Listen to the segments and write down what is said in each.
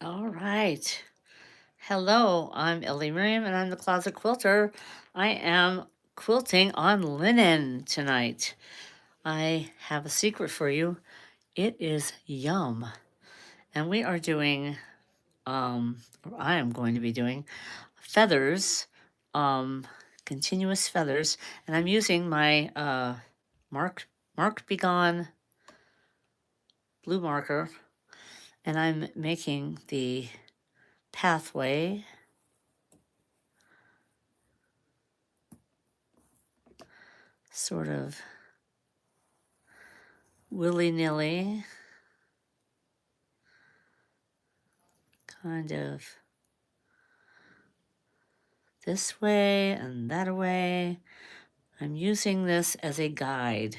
All right. Hello, I'm Ellie Miriam and I'm the Closet Quilter. I am quilting on linen tonight. I have a secret for you. It is yum. And we are doing, or I am going to be doing feathers, um, continuous feathers. And I'm using my Mark Begone blue marker. And I'm making the pathway sort of willy-nilly, kind of this way and that way. I'm using this as a guide.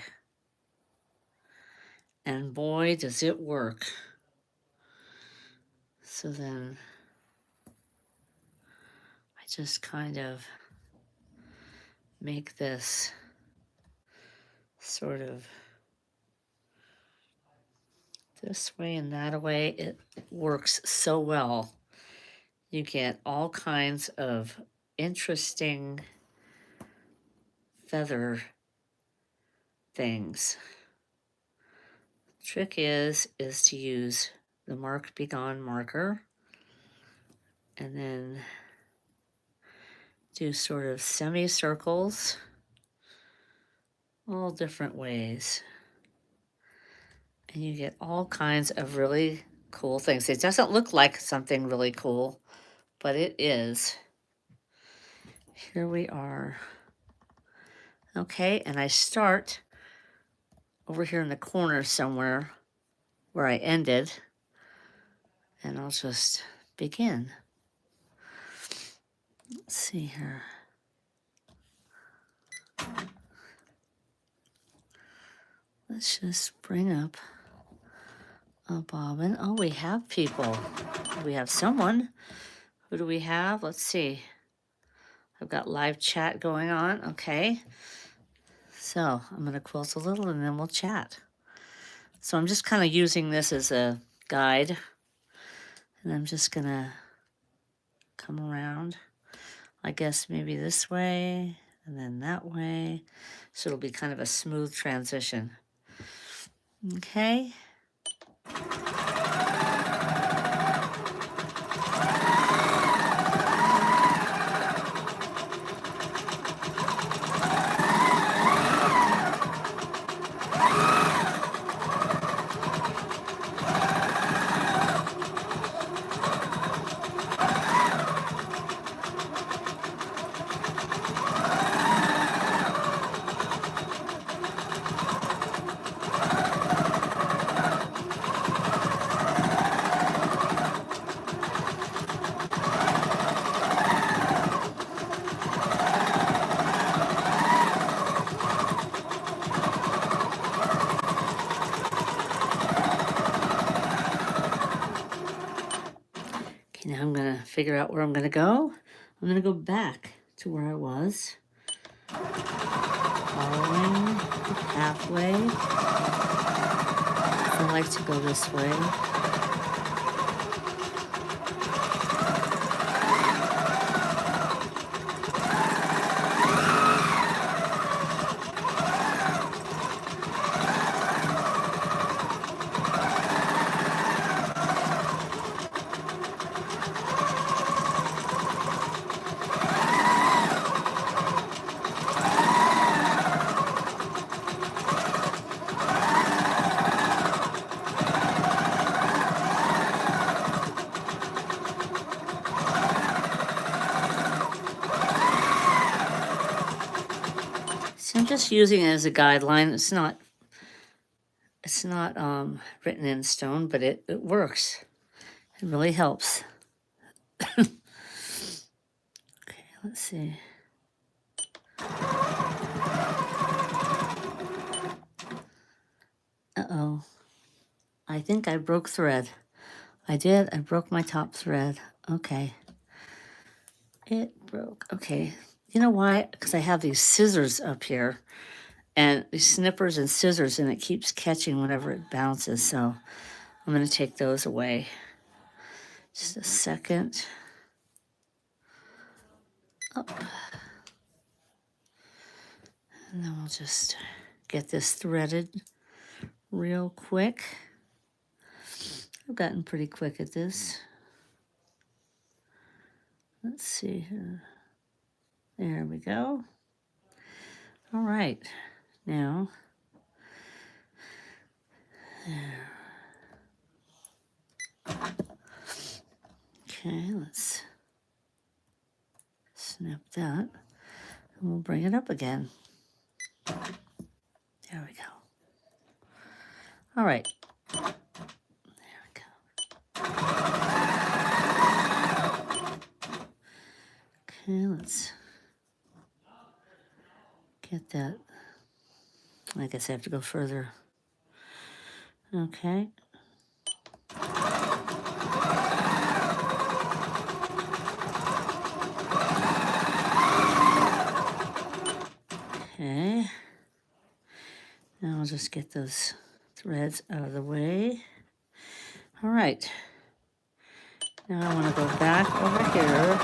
And boy, does it work. So then I just kind of make this sort of this way and that way. It works so well. You get all kinds of interesting feather things. Trick is to use the Mark Begone marker and then do sort of semicircles, all different ways. And you get all kinds of really cool things. It doesn't look like something really cool, but it is. Here we are. Okay, and I start over here in the corner somewhere where I ended, and I'll just begin. Let's see here. Let's just bring up a bobbin. Oh, we have people. We have someone. Who do we have? Let's see. I've got live chat going on. Okay. So I'm going to quilt a little and then we'll chat. So I'm just kind of using this as a guide. And I'm just going to come around, I guess maybe this way and then that way. So it'll be kind of a smooth transition. Okay. Now I'm going to figure out where I'm going to go. I'm going to go back to where I was, following the pathway. I like to go this way. So I'm just using it as a guideline. It's not written in stone, but it works. It really helps. Okay, let's see. Uh-oh. I think I broke thread. I did. I broke my top thread. Okay. It broke. Okay. You know why? Because I have these scissors up here and these snippers and scissors, and it keeps catching whenever it bounces. So I'm going to take those away Just a second. Up. And then we'll just get this threaded real quick. I've gotten pretty quick at this. Let's see here. There we go. All right. Now, there. Okay, let's snap that. And we'll bring it up again. There we go. All right. There we go. Okay, let's get that. I guess I have to go further. Okay. Okay. Now I'll just get those threads out of the way. All right. Now I want to go back over here.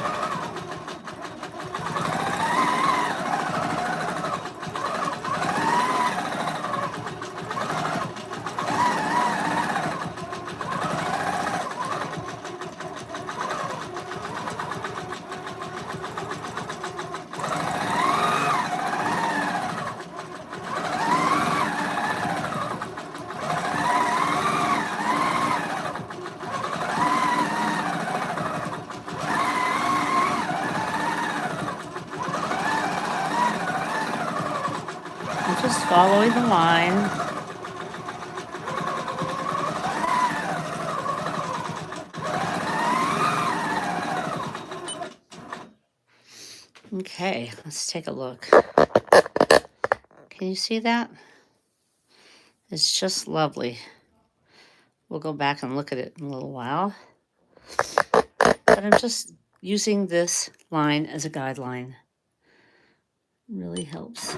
I'm just following the line. Okay, let's take a look. Can you see that? It's just lovely. We'll go back and look at it in a little while. But I'm just using this line as a guideline. It really helps.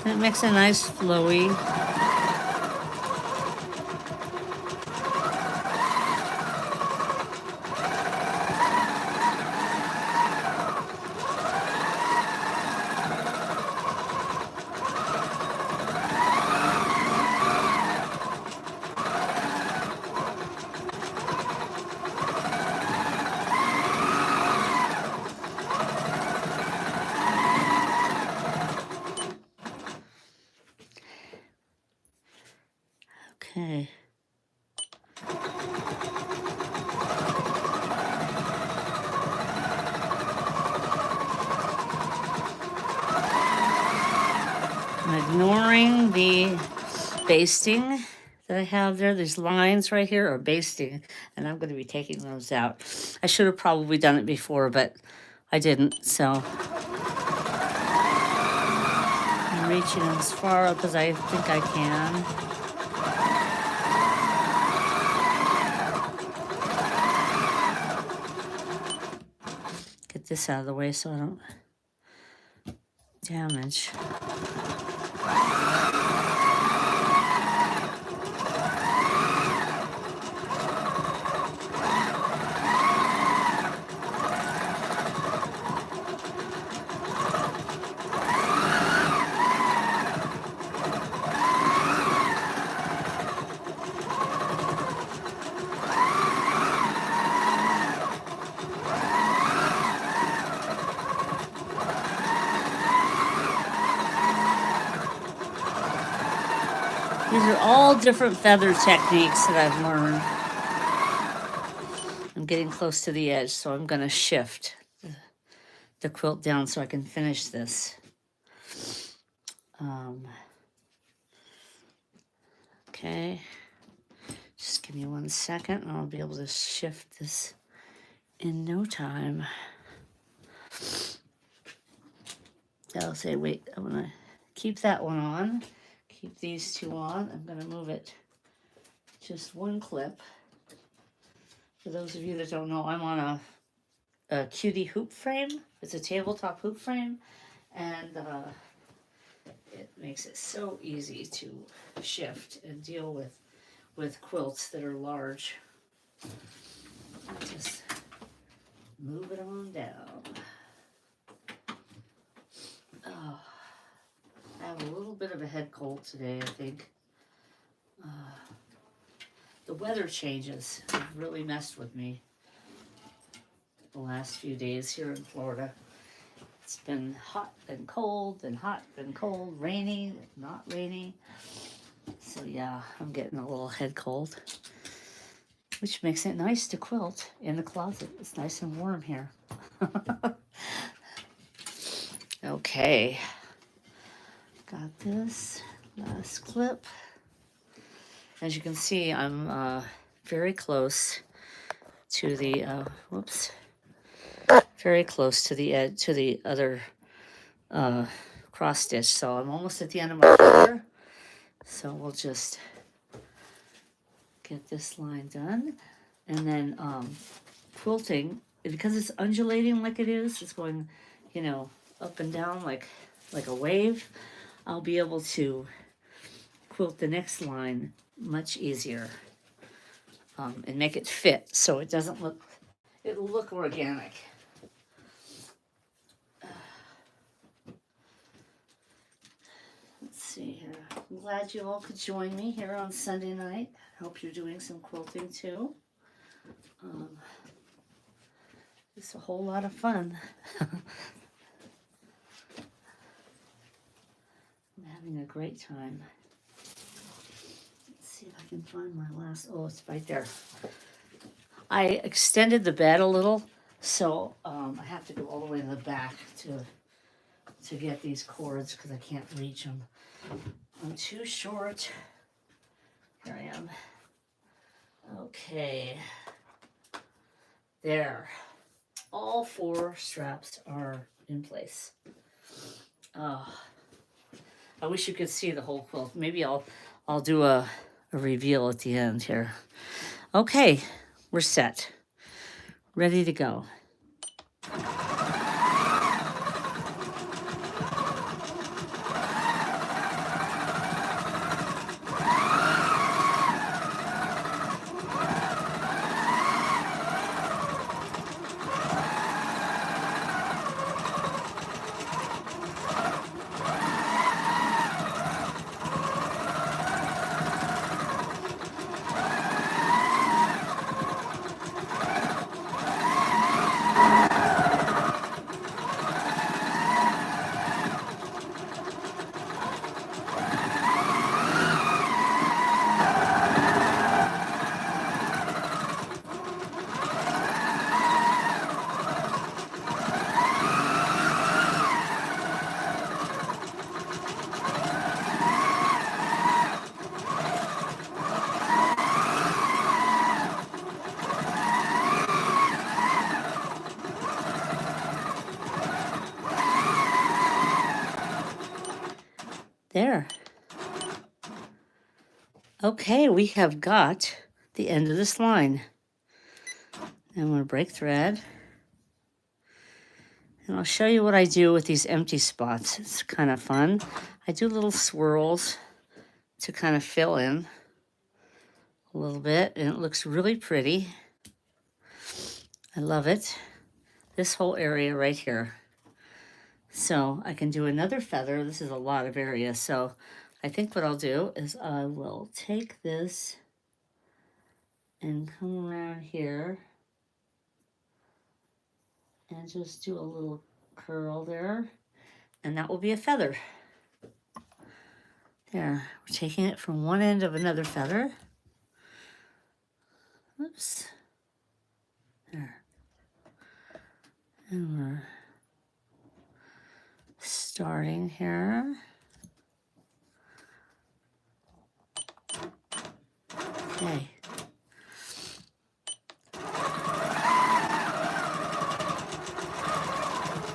And it makes a nice flowy. Okay. I'm ignoring the basting that I have there. These lines right here are basting, and I'm going to be taking those out. I should have probably done it before, but I didn't, so I'm reaching as far up as I think I can. Get this out of the way so I don't damage. These are all different feather techniques that I've learned. I'm getting close to the edge, so I'm going to shift the quilt down so I can finish this. Okay, just give me 1 second and I'll be able to shift this in no time. I'll say, wait, I want to keep that one on, keep these two on. I'm going to move it just one clip. For those of you that don't know, I'm on a cutie hoop frame. It's a tabletop hoop frame, and it makes it so easy to shift and deal with quilts that are large. Just move it on down. Oh, I have a little bit of a head cold today, I think. The weather changes have really messed with me the last few days here in Florida. It's been hot and cold and hot and cold, rainy, not rainy. So yeah, I'm getting a little head cold, which makes it nice to quilt in the closet. It's nice and warm here. Okay, got this last clip. As you can see, I'm very close to the, very close to the edge, to the other cross stitch. So I'm almost at the end of my feather. So we'll just get this line done. And then quilting, because it's undulating like it is, it's going, you know, up and down like a wave, I'll be able to quilt the next line much easier and make it fit so it doesn't look, it'll look organic. Let's see here. I'm glad you all could join me here on Sunday night. Hope you're doing some quilting too. It's a whole lot of fun. I'm having a great time. Let's see if I can find my last, oh, it's right there. I extended the bed a little, so I have to go all the way to the back to get these cords because I can't reach them. I'm too short. Here I am. Okay. There. All 4 straps are in place. I wish you could see the whole quilt. Maybe I'll do a reveal at the end here. Okay, we're set. Ready to go. There. Okay, we have got the end of this line. I'm going to break thread. And I'll show you what I do with these empty spots. It's kind of fun. I do little swirls to kind of fill in a little bit, and it looks really pretty. I love it. This whole area right here. So I can do another feather. This is a lot of area. So I think what I'll do is I will take this and come around here and just do a little curl there. And that will be a feather. There, we're taking it from one end of another feather. Oops. There. And we're starting here. Okay.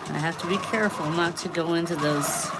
I have to be careful not to go into those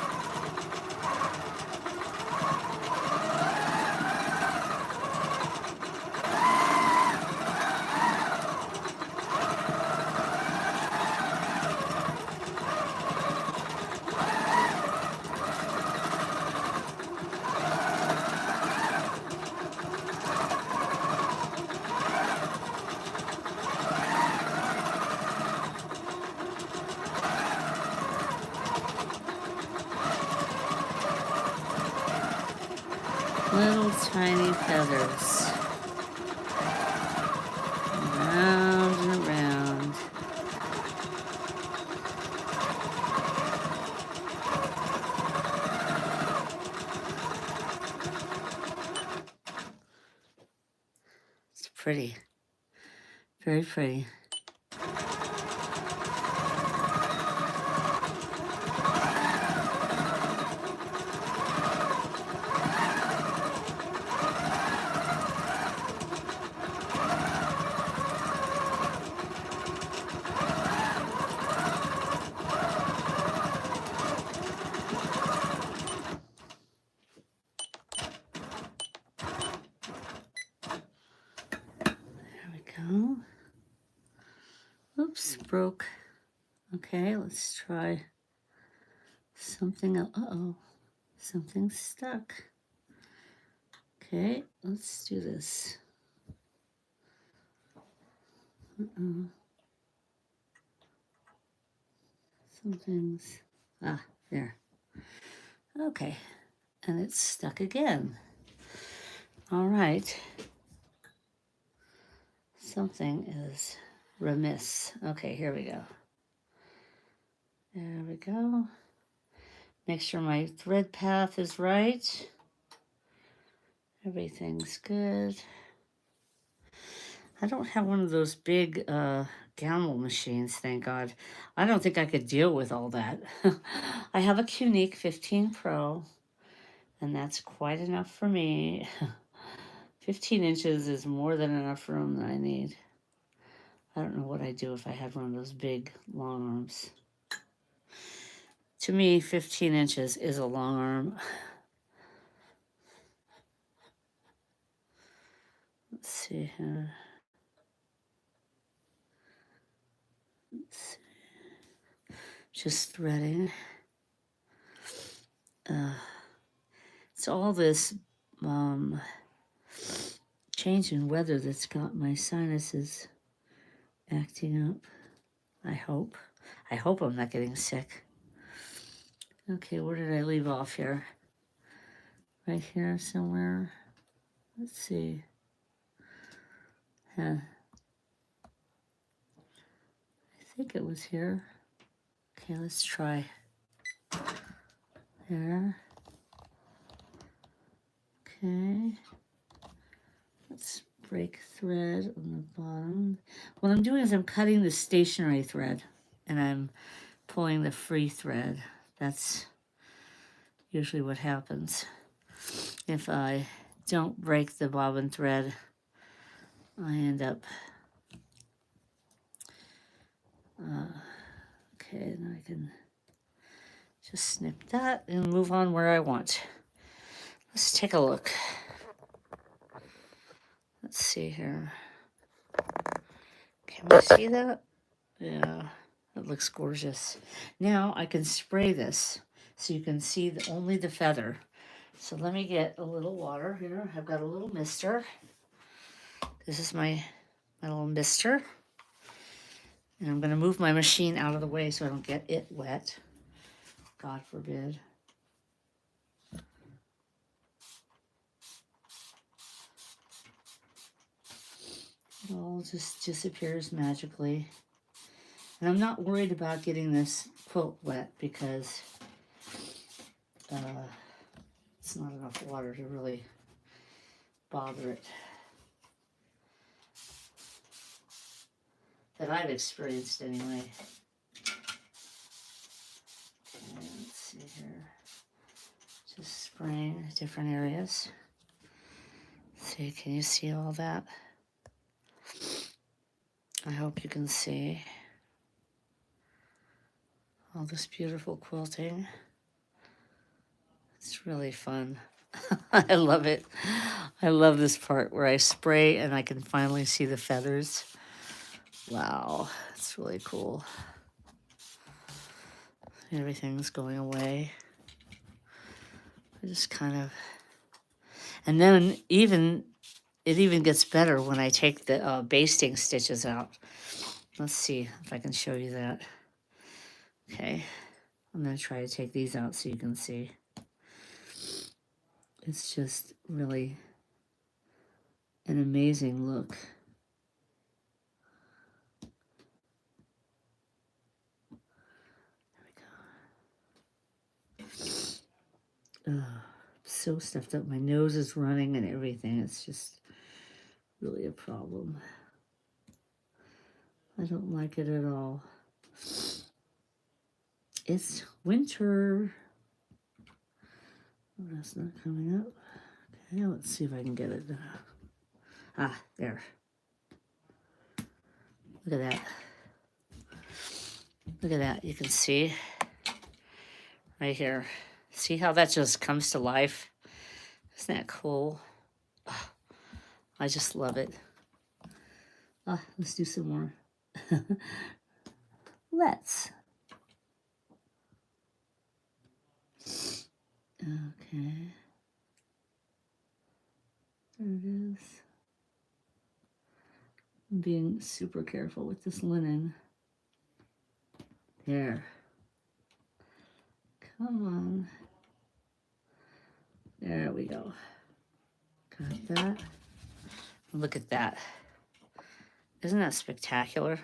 tiny feathers. Around and around. It's pretty. Very pretty. There we go. Oops, broke. Okay, let's try something else. Uh-oh, something's stuck. Okay, let's do this. Uh-oh. Something's, there. Okay, and it's stuck again. All right. Something is remiss. Okay, here we go. There we go. Make sure my thread path is right. Everything's good. I don't have one of those big gamble machines, thank God. I don't think I could deal with all that. I have a Qnique 15 Pro, and that's quite enough for me. 15 inches is more than enough room that I need. I don't know what I'd do if I had one of those big long arms. To me, 15 inches is a long arm. Let's see here. Let's see. Just threading. It's all this change in weather that's got my sinuses acting up. I hope. I hope I'm not getting sick. Okay, where did I leave off here? Right here somewhere. Let's see. I think it was here. Okay, let's try. There. Okay. Let's break thread on the bottom. What I'm doing is I'm cutting the stationary thread and I'm pulling the free thread. That's usually what happens. If I don't break the bobbin thread, I end up, okay, then I can just snip that and move on where I want. Let's take a look. Let's see here. Can we see that? Yeah, it looks gorgeous. Now I can spray this so you can see only the feather. So let me get a little water here. I've got a little mister. This is my little mister. And I'm going to move my machine out of the way so I don't get it wet. God forbid. It all just disappears magically. And I'm not worried about getting this quilt wet because it's not enough water to really bother it. That I've experienced anyway. Okay, let's see here. Just spraying different areas. Let's see, can you see all that? I hope you can see all this beautiful quilting. It's really fun. I love it. I love this part where I spray and I can finally see the feathers. Wow, it's really cool. Everything's going away. I just kind of, and then it even gets better when I take the basting stitches out. Let's see if I can show you that. Okay, I'm gonna try to take these out so you can see. It's just really an amazing look. So stuffed up. My nose is running and everything. It's just really a problem. I don't like it at all. It's winter. Oh, that's not coming up. Okay, let's see if I can get it. Ah, there. Look at that. Look at that. You can see right here. See how that just comes to life? Isn't that cool? Oh, I just love it. Let's do some more. Let's. Okay. There it is. I'm being super careful with this linen. There. Come on. There we go. Got that. Look at that. Isn't that spectacular?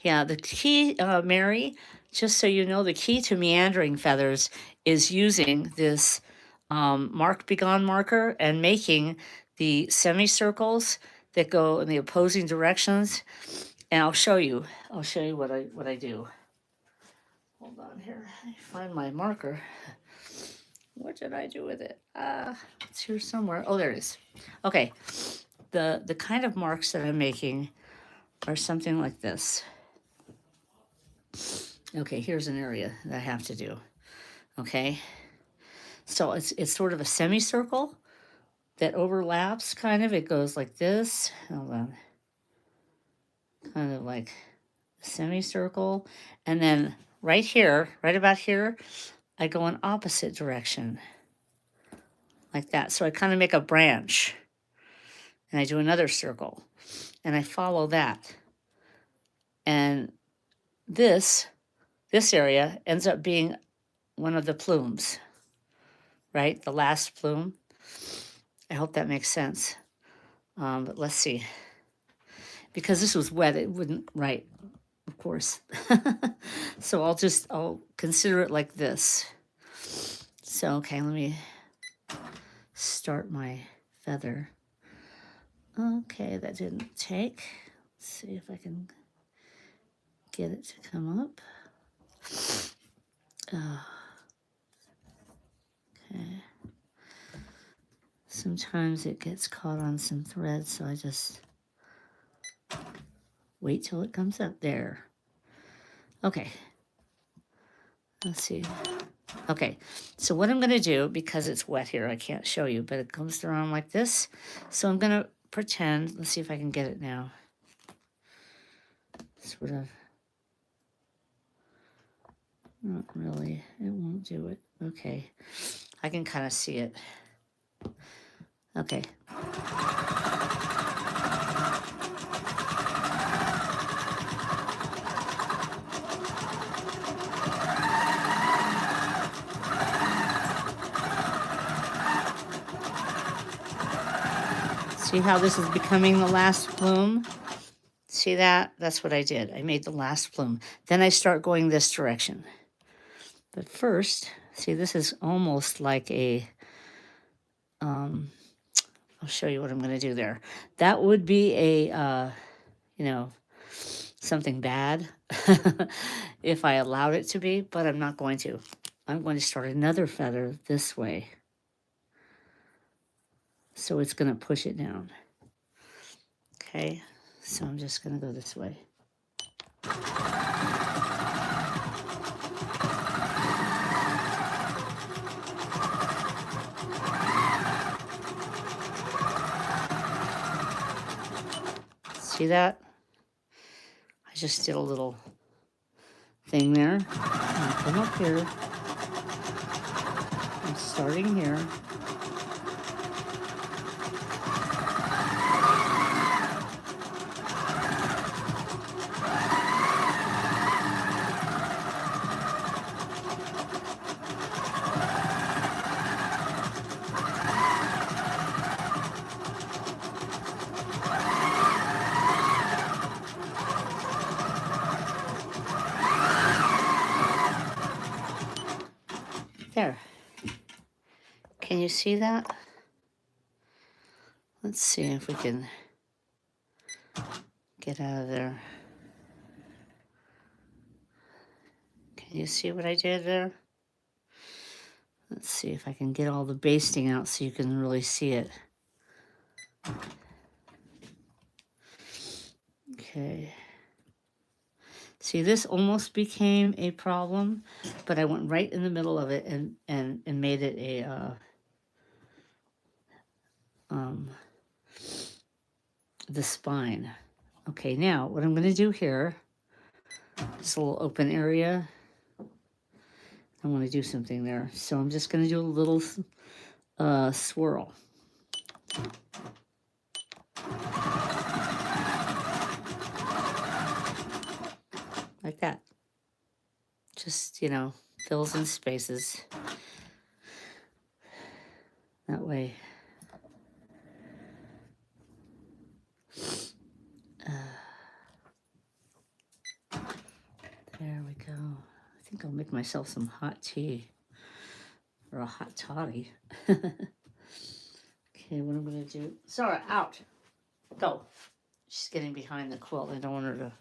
Yeah, the key, Mary, just so you know, the key to meandering feathers is using this Mark Begone marker and making the semicircles that go in the opposing directions. And I'll show you. I'll show you what I do. Hold on here. I find my marker. What did I do with it? It's here somewhere. Oh, there it is. Okay. The kind of marks that I'm making are something like this. Okay, here's an area that I have to do. Okay. So it's sort of a semicircle that overlaps kind of. It goes like this. Hold on. Kind of like a semicircle. And then right here, right about here, I go in opposite direction. Like that. So I kind of make a branch. And I do another circle. And I follow that. And this area ends up being one of the plumes. Right? The last plume. I hope that makes sense. But let's see. Because this was wet, it wouldn't write, of course. So I'll consider it like this. So, okay, let me start my feather. Okay, that didn't take. Let's see if I can get it to come up. Okay. Sometimes it gets caught on some threads, so I just wait till it comes up there. Okay. Let's see. Okay, so what I'm going to do, because it's wet here, I can't show you, but it comes around like this. So I'm going to pretend, let's see if I can get it now. Sort of. Not really. It won't do it. Okay. I can kind of see it. Okay. See how this is becoming the last plume? See that? That's what I did. I made the last plume. Then I start going this direction. But first, see, this is almost like a, I'll show you what I'm going to do there. That would be a, something bad if I allowed it to be, but I'm not going to. I'm going to start another feather this way. So it's going to push it down. Okay, so I'm just going to go this way. See that? I just did a little thing there. I'll come up here. I'm starting here. you see that? Let's see if we can get out of there. Can you see what I did there? Let's see if I can get all the basting out so you can really see it. Okay. See, this almost became a problem, but I went right in the middle of it and made it a the spine. Okay, now what I'm going to do here, this little open area, I want to do something there. So I'm just going to do a little swirl. Like that. Just, you know, fills in spaces. That way. There we go. I think I'll make myself some hot tea. Or a hot toddy. Okay, what I'm going to do. Sarah, out. Go. She's getting behind the quilt. I don't want her to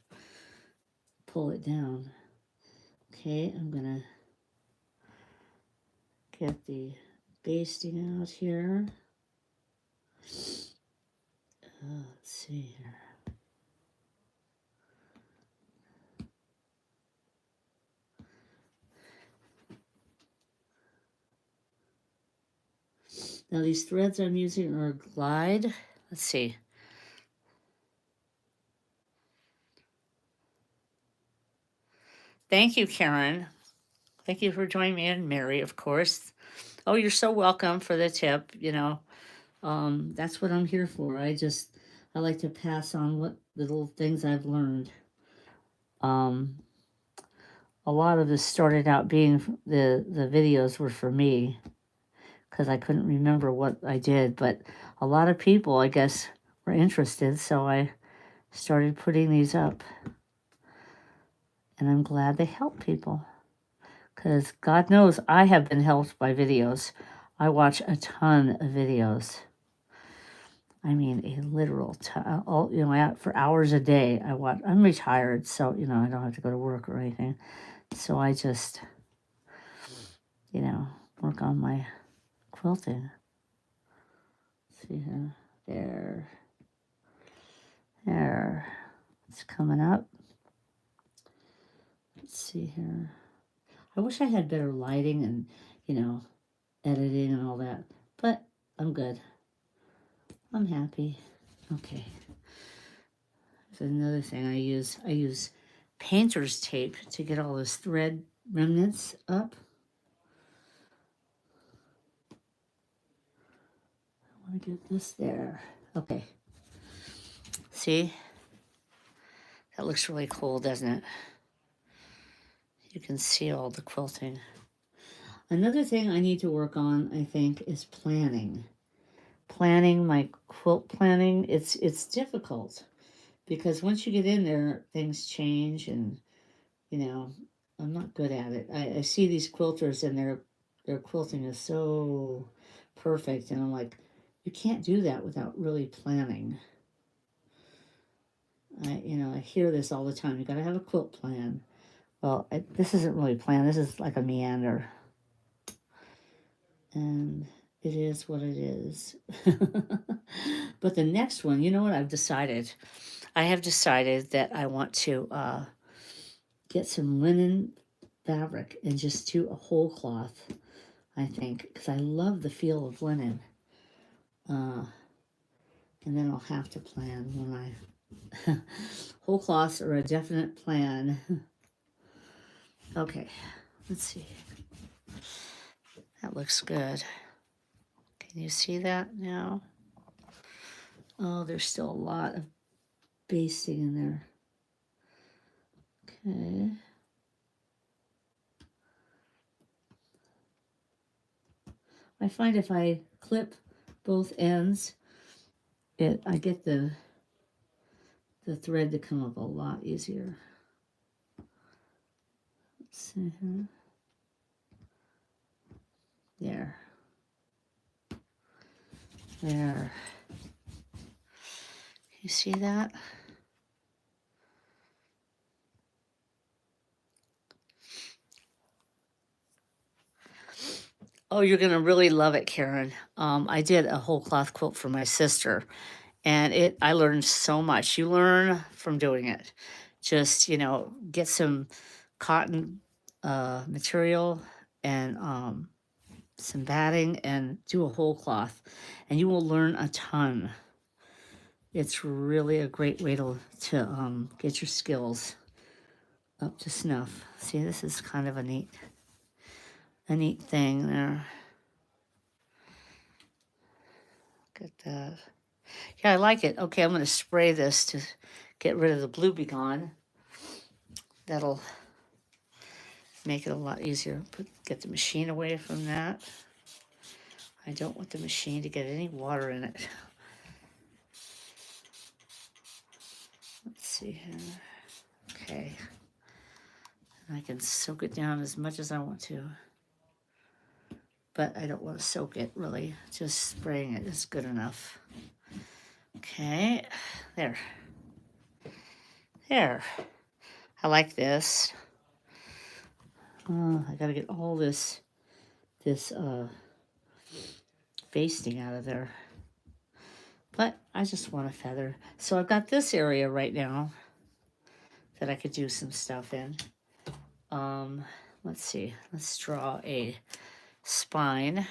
pull it down. Okay, I'm going to get the basting out here. Let's see here. Now these threads I'm using are Glide. Let's see. Thank you, Karen. Thank you for joining me, and Mary, of course. Oh, you're so welcome for the tip, you know. That's what I'm here for. I like to pass on what little things I've learned. A lot of this started out being the videos were for me because I couldn't remember what I did, but a lot of people, I guess, were interested, so I started putting these up. And I'm glad they help people because God knows I have been helped by videos. I watch a ton of videos. I mean, a literal ton. You know, for hours a day, I watch. I'm retired, so, you know, I don't have to go to work or anything. So I just, you know, work on my quilting. Let's see here. There. It's coming up. Let's see here. I wish I had better lighting and, you know, editing and all that. But I'm good. I'm happy. Okay. There's another thing I use. I use painter's tape to get all those thread remnants up. I want to get this there. Okay. See? That looks really cool, doesn't it? You can see all the quilting. Another thing I need to work on, I think, is planning. Planning my quilt planning. It's difficult because once you get in there, things change, and you know, I'm not good at it. I see these quilters and their quilting is so perfect, and I'm like, you can't do that without really planning. I hear this all the time. You got to have a quilt plan. Well, this isn't really planned. This is like a meander. And it is what it is. But the next one, you know what I've decided? I have decided that I want to get some linen fabric and just do a whole cloth, I think, because I love the feel of linen. And then I'll have to plan when I... whole cloths are a definite plan. Okay, let's see. That looks good. Can you see that now? Oh, there's still a lot of basting in there. Okay. I find if I clip both ends, I get the thread to come up a lot easier. Let's see here. There. There. You see that? Oh, you're going to really love it, Karen. I did a whole cloth quilt for my sister, and I learned so much. You learn from doing it. Just, get some cotton material and some batting and do a whole cloth, and you will learn a ton. It's really a great way to get your skills up to snuff. See, this is kind of a neat thing there. Look at that. Yeah, I like it. Okay, I'm going to spray this to get rid of the blue be gone. That'll make it a lot easier. Get the machine away from that. I don't want the machine to get any water in it. Let's see here. Okay. I can soak it down as much as I want to. But I don't want to soak it, really. Just spraying it is good enough. Okay. There. There. I like this. I got to get all this basting out of there. But I just want a feather. So I've got this area right now that I could do some stuff in. Let's see. Let's draw a spine.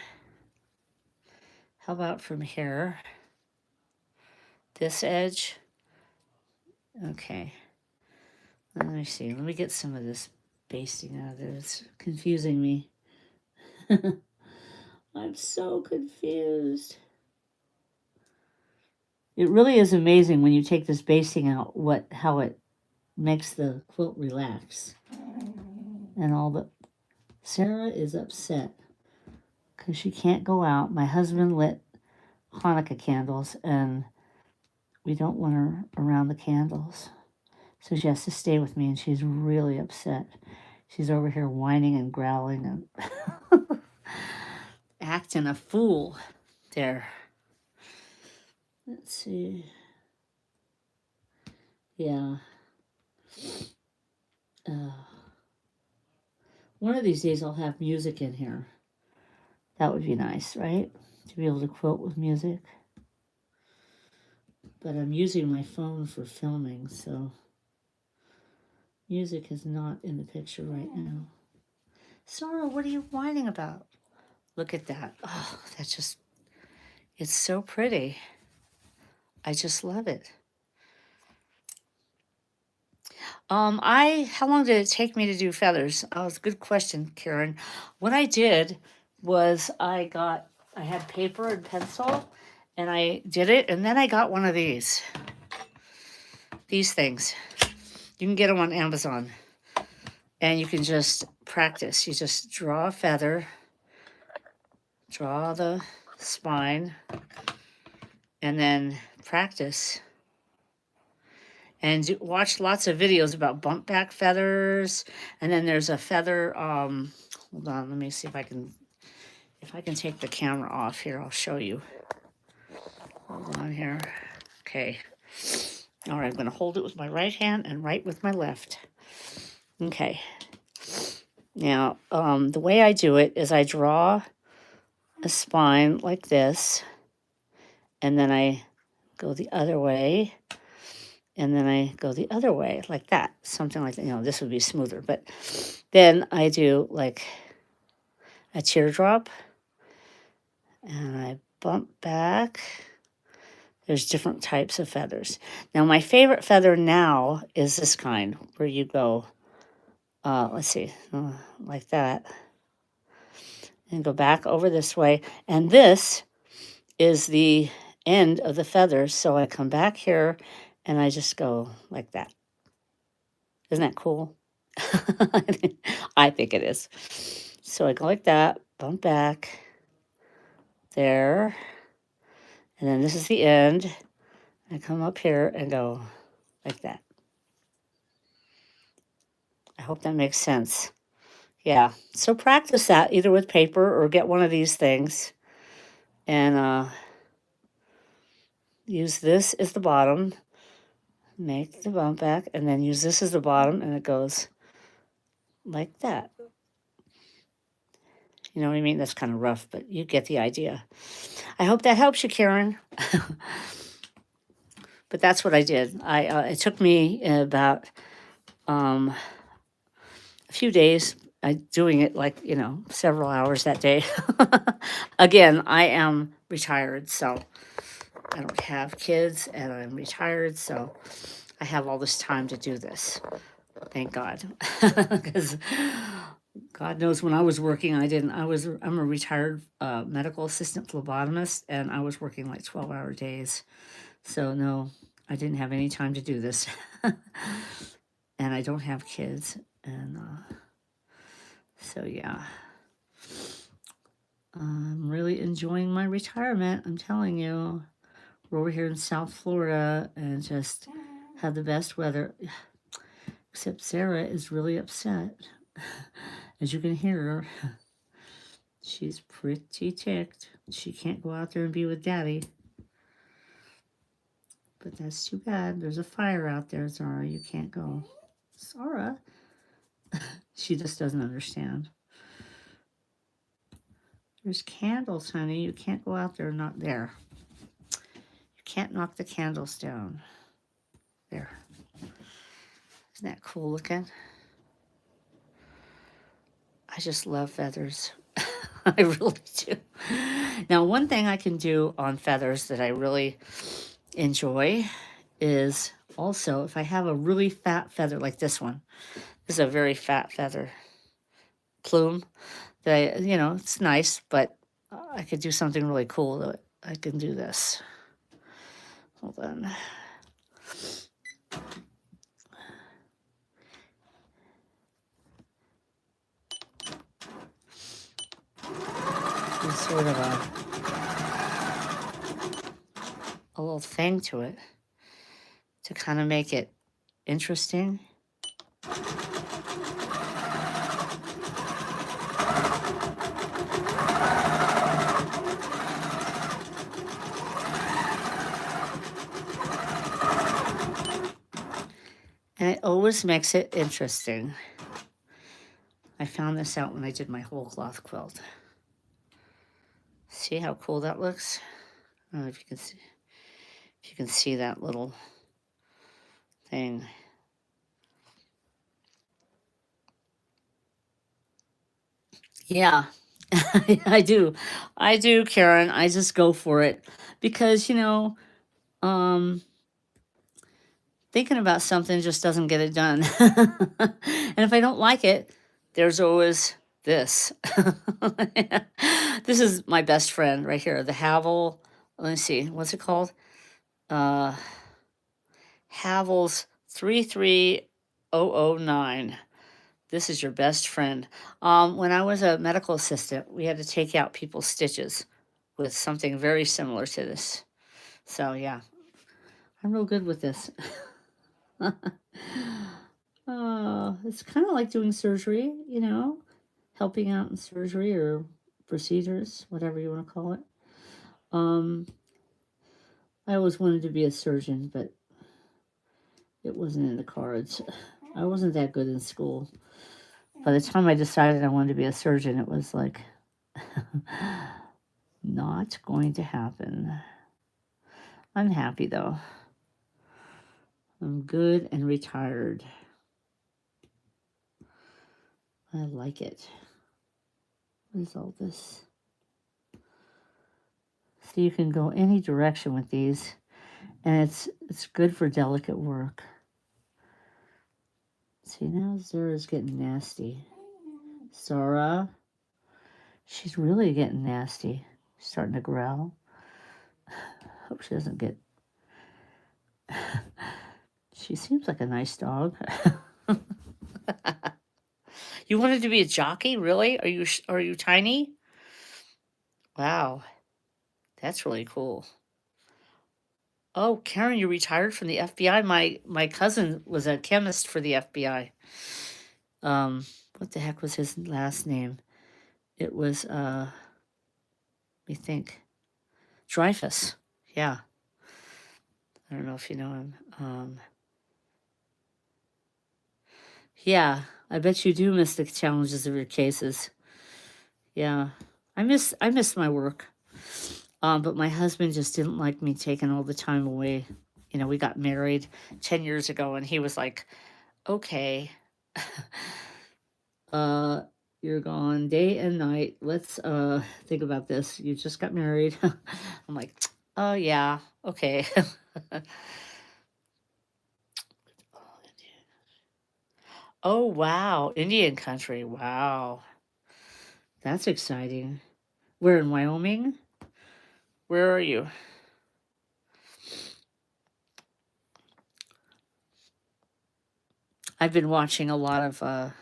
How about from here? This edge. Okay. Let me see. Let me get some of this basting out of there. It's confusing me. I'm so confused. It really is amazing when you take this basting out how it makes the quilt relax. And all the Sarah is upset because she can't go out. My husband lit Hanukkah candles and we don't want her around the candles. So she has to stay with me and she's really upset. She's over here whining and growling and acting a fool there. Let's see. Yeah. One of these days I'll have music in here. That would be nice, right? To be able to quilt with music. But I'm using my phone for filming, so music is not in the picture right now. Sora, what are you whining about? Look at that. Oh, it's so pretty. I just love it. How long did it take me to do feathers? Oh, it's a good question, Karen. What I did was I had paper and pencil and I did it, and then I got one of these things. You can get them on Amazon and you can just practice. You just draw a feather, draw the spine, and then practice. And watch lots of videos about bump back feathers. And then there's a feather, hold on, let me see if I can take the camera off here. I'll show you. Hold on here. Okay. All right, I'm going to hold it with my right hand and write with my left. Okay. Now, the way I do it is I draw a spine like this, and then I go the other way, and then I go the other way like that. Something like that. This would be smoother, but then I do like a teardrop, and I bump back. There's different types of feathers. Now, my favorite feather now is this kind, where you go, let's see, like that, and go back over this way. And this is the end of the feather, so I come back here, and I just go like that. Isn't that cool? I think it is. So I go like that, bump back, there, and then this is the end. I come up here and go like that. I hope that makes sense. Yeah, so practice that either with paper or get one of these things. And use this as the bottom, make the bump back, and then use this as the bottom, and it goes like that. You know what I mean? That's kind of rough, but you get the idea. I hope that helps you, Karen. But that's what I did. It took me about a few days. Doing it like, several hours that day. Again, I am retired, so I don't have kids, and I'm retired, so I have all this time to do this. Thank God. Because God knows when I was working, I'm a retired medical assistant phlebotomist, and I was working like 12-hour days. So no, I didn't have any time to do this. And I don't have kids. And so yeah, I'm really enjoying my retirement. I'm telling you, we're over here in South Florida and just have the best weather. Except Sarah is really upset. As you can hear her, she's pretty ticked. She can't go out there and be with Daddy. But that's too bad. There's a fire out there, Zara. You can't go. Zara? She just doesn't understand. There's candles, honey. You can't go out there, not there. You can't knock the candles down. There. Isn't that cool looking? I just love feathers. I really do. Now, one thing I can do on feathers that I really enjoy is also if I have a really fat feather like this one. This is a very fat feather plume that it's nice, but I could do something really cool. I can do this. Hold on. There's sort of a little thing to it to kind of make it interesting. And it always makes it interesting. I found this out when I did my whole cloth quilt. See how cool that looks? I don't know if you can see. If you can see that little thing. Yeah, I do. I do, Karen. I just go for it because, um, thinking about something just doesn't get it done. And if I don't like it, there's always this. This is my best friend right here, the Havel. Let me see, what's it called? Havel's 33009. This is your best friend. When I was a medical assistant, we had to take out people's stitches with something very similar to this. So yeah, I'm real good with this. It's kind of like doing surgery, helping out in surgery or procedures, whatever you want to call it. I always wanted to be a surgeon, but it wasn't in the cards. I wasn't that good in school. By the time I decided I wanted to be a surgeon, it was like not going to happen. I'm happy though. I'm good and retired. I like it. What is all this? So you can go any direction with these, and it's good for delicate work. See, now Zara's getting nasty. Zara, she's really getting nasty. She's starting to growl. Hope she doesn't get... She seems like a nice dog. You wanted to be a jockey? Really? Are you tiny? Wow. That's really cool. Oh, Karen, you retired from the FBI. My cousin was a chemist for the FBI. What the heck was his last name? It was let me think. Dreyfus. Yeah. I don't know if you know him. Yeah, I bet you do miss the challenges of your cases. Yeah, I miss my work. But my husband just didn't like me taking all the time away. You know, we got married 10 years ago, and he was like, okay, uh, you're gone day and night. Let's think about this. You just got married. I'm like, oh, yeah, okay. Oh, wow. Indian country. Wow. That's exciting. We're in Wyoming. Where are you? I've been watching a lot of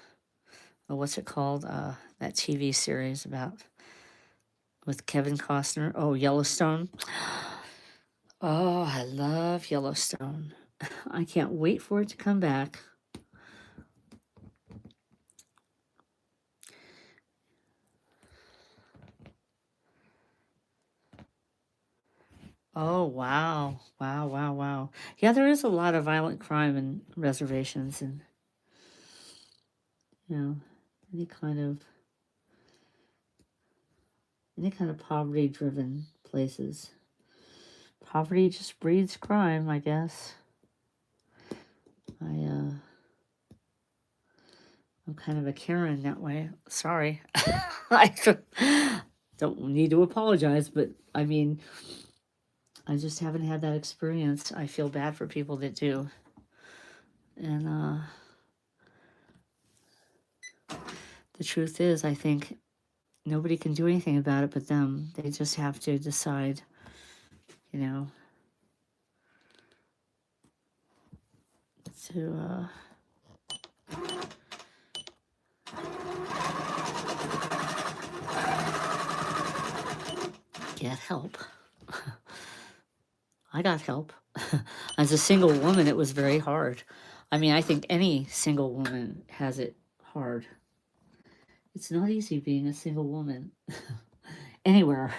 what's it called? That TV series about with Kevin Costner. Oh, Yellowstone. Oh, I love Yellowstone. I can't wait for it to come back. Oh, wow. Wow, wow, wow. Yeah, there is a lot of violent crime in reservations and, you know, any kind of poverty driven places. Poverty just breeds crime, I guess. I'm kind of a Karen that way. Sorry. I don't need to apologize, but I mean, I just haven't had that experience. I feel bad for people that do. And the truth is, I think nobody can do anything about it but them. They just have to decide, you know, to get help. I got help. As a single woman, it was very hard. I mean, I think any single woman has it hard. It's not easy being a single woman anywhere,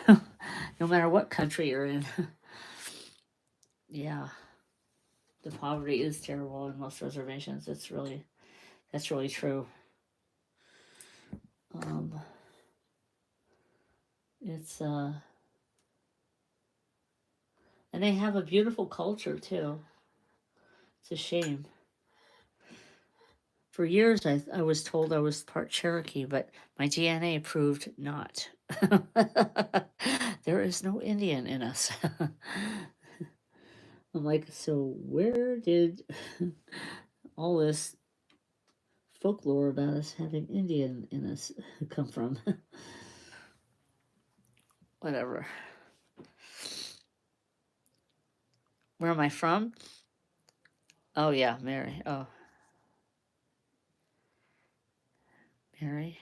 no matter what country you're in. Yeah, the poverty is terrible in most reservations. That's really true. Um, it's and they have a beautiful culture too. It's a shame. For years, I was told I was part Cherokee, but my DNA proved not. There is no Indian in us. I'm like, so where did all this folklore about us having Indian in us come from? Whatever. Where am I from? Oh, yeah, Mary. Oh, Mary.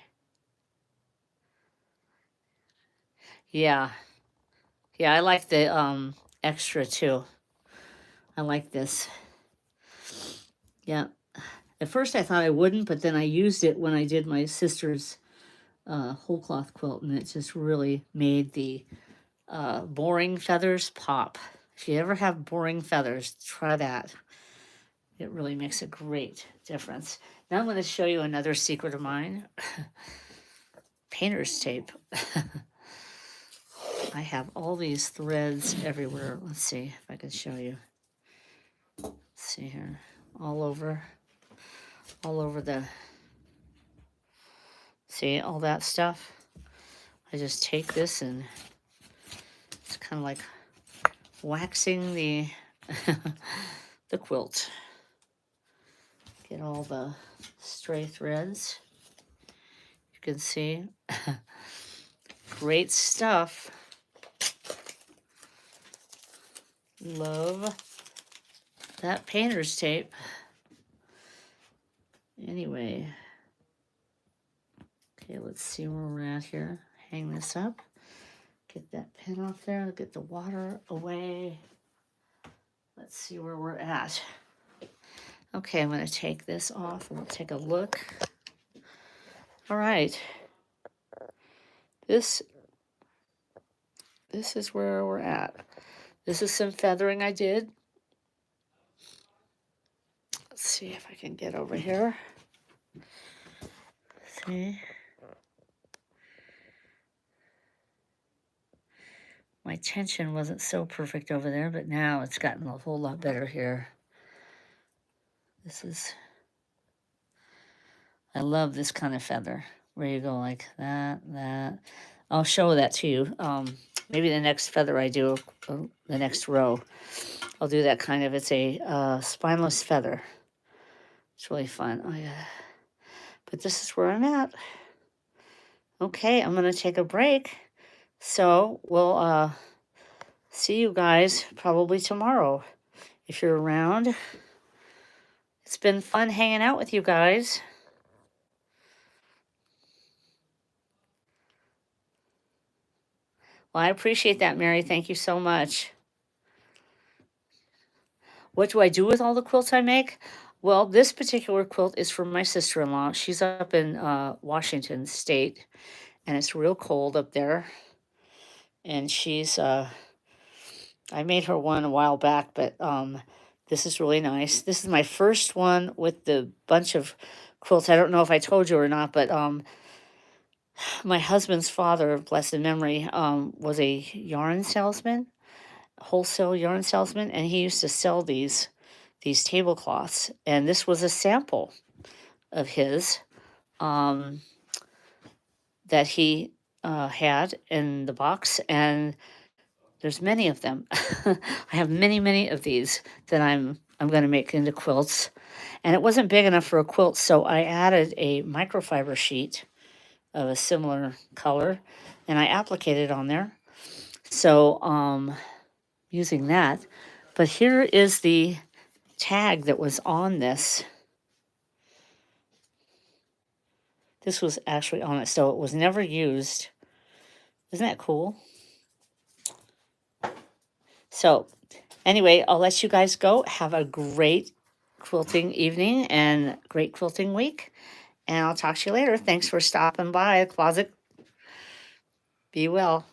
Yeah. Yeah, I like the extra too. I like this. Yeah. At first I thought I wouldn't, but then I used it when I did my sister's whole cloth quilt, and it just really made the boring feathers pop. If you ever have boring feathers, try that. It really makes a great difference. Now I'm going to show you another secret of mine. Painter's tape. I have all these threads everywhere. Let's see if I can show you. Let's see here. All over the, see all that stuff? I just take this and it's kind of like waxing the the quilt. Get all the stray threads. You can see. Great stuff. Love that painter's tape. Anyway. Okay, let's see where we're at here. Hang this up. Get that pin off there. Get the water away. Let's see where we're at. Okay, I'm going to take this off and we'll take a look. All right. This is where we're at. This is some feathering I did. Let's see if I can get over here. See? My tension wasn't so perfect over there, but now it's gotten a whole lot better here. This is, I love this kind of feather, where you go like that, that. I'll show that to you. Maybe the next feather I do, the next row, I'll do that kind of, it's a spineless feather. It's really fun. Oh yeah. But this is where I'm at. Okay, I'm gonna take a break. So we'll see you guys probably tomorrow if you're around. It's been fun hanging out with you guys. Well, I appreciate that, Mary. Thank you so much. What do I do with all the quilts I make? Well, this particular quilt is for my sister-in-law. She's up in Washington State, and it's real cold up there. And she's, I made her one a while back, but this is really nice. This is my first one with the bunch of quilts. I don't know if I told you or not, but my husband's father, blessed memory, was a yarn salesman, wholesale yarn salesman, and he used to sell these tablecloths. And this was a sample of his that he had in the box, and there's many of them. I have many of these that I'm going to make into quilts. And it wasn't big enough for a quilt, so I added a microfiber sheet of a similar color, and I appliqued it on there. So using that. But here is the tag that was on this. This was actually on it, so it was never used. Isn't that cool? So anyway, I'll let you guys go. Have a great quilting evening and great quilting week. And I'll talk to you later. Thanks for stopping by the closet. Be well.